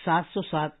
707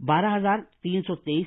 12,323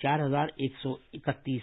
4,131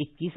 21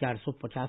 450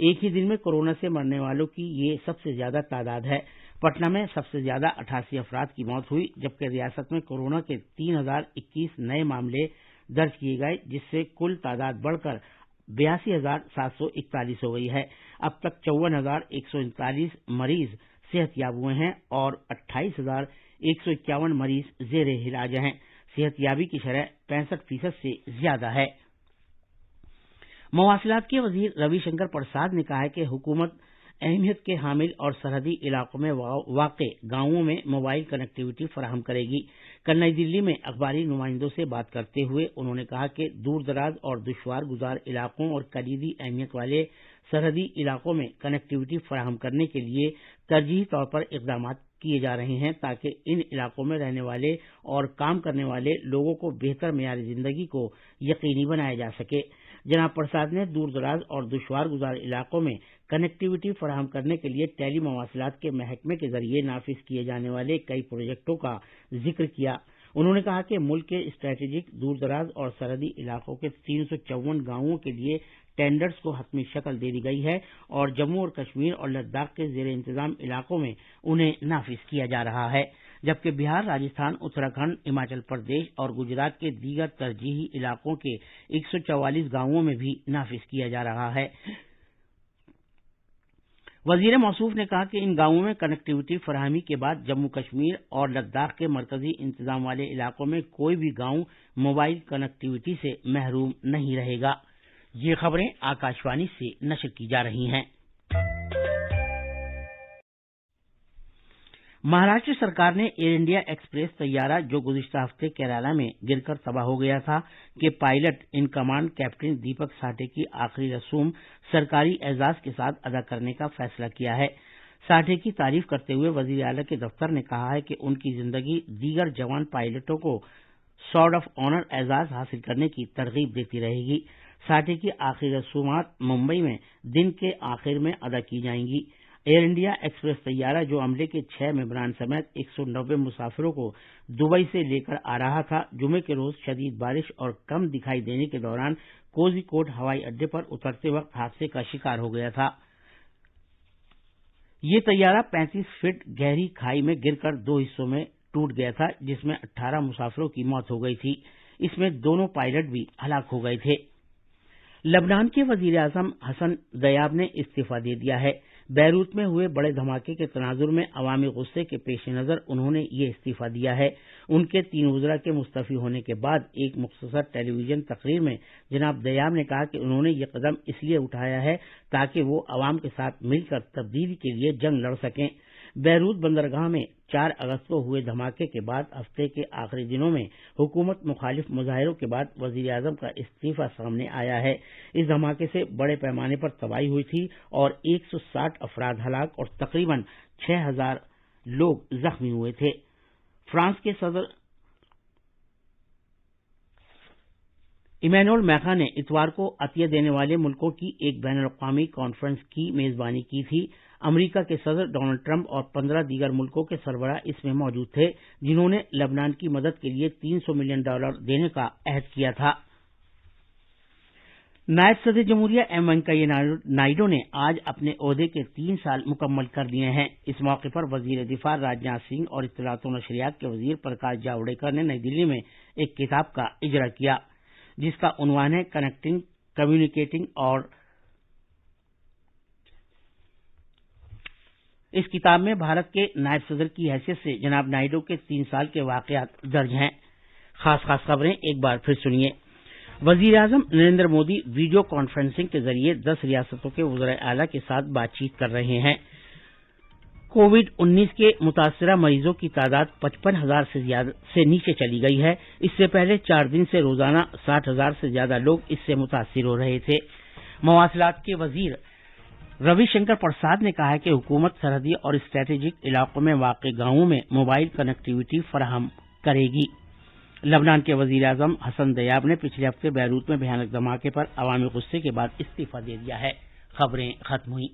ایک ہی دن میں کورونا سے مرنے والوں کی یہ سب سے زیادہ تعداد ہے۔ پٹنہ میں سب سے زیادہ 88 افراد کی موت ہوئی، جبکہ ریاست میں کورونا کے 3021 نئے معاملے درج کیے گئے، جس سے کل تعداد بڑھ کر 82,741 ہو گئی ہے۔ اب تک 54,139 مریض صحت یاب ہوئے ہیں اور 28,151 مریض زیر علاج ہیں۔ صحت یابی کی شرح 65% سے زیادہ ہے۔ مواصلات کے وزیر روی شنکر پرساد نے کہا ہے کہ حکومت اہمیت کے حامل اور سرحدی علاقوں میں واقع گاؤوں میں موبائل کنیکٹیوٹی فراہم کرے گی۔ کل نئی دلی میں اخباری نمائندوں سے بات کرتے ہوئے انہوں نے کہا کہ دور دراز اور دشوار گزار علاقوں اور کلیدی اہمیت والے سرحدی علاقوں میں کنیکٹیوٹی فراہم کرنے کے لیے ترجیحی طور پر اقدامات کیے جا رہے ہیں تاکہ ان علاقوں میں رہنے والے اور کام کرنے والے لوگوں کو بہتر معیار زندگی کو یقینی بنایا جا سکے۔ جناب پرساد نے دور دراز اور دشوار گزار علاقوں میں کنیکٹیوٹی فراہم کرنے کے لیے ٹیلی مواصلات کے محکمے کے ذریعے نافذ کیے جانے والے کئی پروجیکٹوں کا ذکر کیا۔ انہوں نے کہا کہ ملک کے اسٹریٹجک دور دراز اور سرحدی علاقوں کے 354 گاؤوں کے لیے ٹینڈرز کو حتمی شکل دے دی گئی ہے اور جموں اور کشمیر اور لداخ کے زیر انتظام علاقوں میں انہیں نافذ کیا جا رہا ہے، جبکہ بہار، راجستھان، اتراکھنڈ، ہماچل پردیش اور گجرات کے دیگر ترجیحی علاقوں کے 144 گاؤوں میں بھی نافذ کیا جا رہا ہے۔ وزیر موصوف نے کہا کہ ان گاؤوں میں کنیکٹیوٹی فراہمی کے بعد جموں کشمیر اور لداخ کے مرکزی انتظام والے علاقوں میں کوئی بھی گاؤں موبائل کنیکٹیوٹی سے محروم نہیں رہے گا۔ یہ خبریں آکاشوانی سے نشر کی جا رہی ہیں۔ مہاراشٹر سرکار نے ایئر انڈیا ایکسپریس طیارہ جو گزشتہ ہفتے کیرالہ میں گر کر تباہ ہو گیا تھا کے pilot in command captain Deepak Sathe کی آخری رسوم سرکاری اعزاز کے ساتھ ادا کرنے کا فیصلہ کیا ہے۔ ساٹھے کی تعریف کرتے ہوئے وزیر اعلیٰ کے دفتر نے کہا ہے کہ ان کی زندگی دیگر جوان پائلٹوں کو سارڈ آف آنر اعزاز حاصل کرنے کی ترغیب دیتی رہے گی۔ ساٹھے کی آخری رسومات ممبئی میں دن کے آخر میں ادا کی جائیں گی۔ ایئر انڈیا ایکسپریس طیارہ جو عملے کے 6 ممبران سمیت 190 مسافروں کو دبئی سے لے کر آ رہا تھا، جمعے کے روز شدید بارش اور کم دکھائی دینے کے دوران کوزی کوڈ ہوائی اڈے پر اترتے وقت حادثے کا شکار ہو گیا تھا۔ یہ طیارہ 35 فٹ گہری کھائی میں گر کر 2 حصوں میں ٹوٹ گیا تھا، جس میں 18 مسافروں کی موت ہو گئی تھی۔ اس میں دونوں پائلٹ بھی ہلاک ہو گئے تھے۔ لبنان کے وزیر اعظم حسن دیاب نے استعفی دے دیا ہے۔ بیروت میں ہوئے بڑے دھماکے کے تناظر میں عوامی غصے کے پیش نظر انہوں نے یہ استعفی دیا ہے۔ ان کے 3 وزراء کے مستعفی ہونے کے بعد ایک مختصر ٹیلی ویژن تقریر میں جناب دیاب نے کہا کہ انہوں نے یہ قدم اس لیے اٹھایا ہے تاکہ وہ عوام کے ساتھ مل کر تبدیلی کے لیے جنگ لڑ سکیں۔ بیروت بندرگاہ میں 4 اگست کو ہوئے دھماکے کے بعد ہفتے کے آخری دنوں میں حکومت مخالف مظاہروں کے بعد وزیر اعظم کا استعفی سامنے آیا ہے۔ اس دھماکے سے بڑے پیمانے پر تباہی ہوئی تھی اور 160 افراد ہلاک اور تقریباً 6,000 لوگ زخمی ہوئے تھے۔ فرانس کے صدر ایمینول میخواں نے اتوار کو عطیہ دینے والے ملکوں کی ایک بین الاقوامی کانفرنس کی میزبانی کی تھی۔ امریکہ کے صدر ڈونلڈ ٹرمپ اور 15 دیگر ملکوں کے سربراہ اس میں موجود تھے، جنہوں نے لبنان کی مدد کے لیے $300 ملین دینے کا عہد کیا تھا۔ نائب صدر جمہوریہ ایم وینکیا نائیڈو نے آج اپنے عہدے کے 3 سال مکمل کر لیے ہیں۔ اس موقع پر وزیر دفاع راجناتھ سنگھ اور اطلاعات و نشریات کے وزیر پرکاش جاوڈیکر نے نئی دلی میں ایک کتاب کا اجرا کیا، جس کا عنوان ہے کنیکٹنگ، کمیونیکیٹنگ اور اس کتاب میں بھارت کے نائب صدر کی حیثیت سے جناب نائیڈو کے 3 سال کے واقعات درج ہیں۔ خاص خبریں ایک بار پھر سنیے۔ وزیر اعظم نریندر مودی ویڈیو کانفرنسنگ کے ذریعے 10 ریاستوں کے وزراء اعلیٰ کے ساتھ بات چیت کر رہے ہیں۔ کووڈ-19 کے متاثرہ مریضوں کی تعداد 55,000 سے نیچے چلی گئی ہے۔ اس سے پہلے 4 دن سے روزانہ 60,000 سے زیادہ لوگ اس سے متاثر ہو رہے تھے۔ مواصلات کے وزیر روی شنکر پرساد نے کہا ہے کہ حکومت سرحدی اور اسٹریٹجک علاقوں میں واقع گاؤوں میں موبائل کنیکٹیوٹی فراہم کرے گی۔ لبنان کے وزیر اعظم حسن دیاب نے پچھلے ہفتے بیروت میں بھیانک دھماکے پر عوامی غصے کے بعد استعفی دے دیا ہے۔ خبریں ختم ہوئیں۔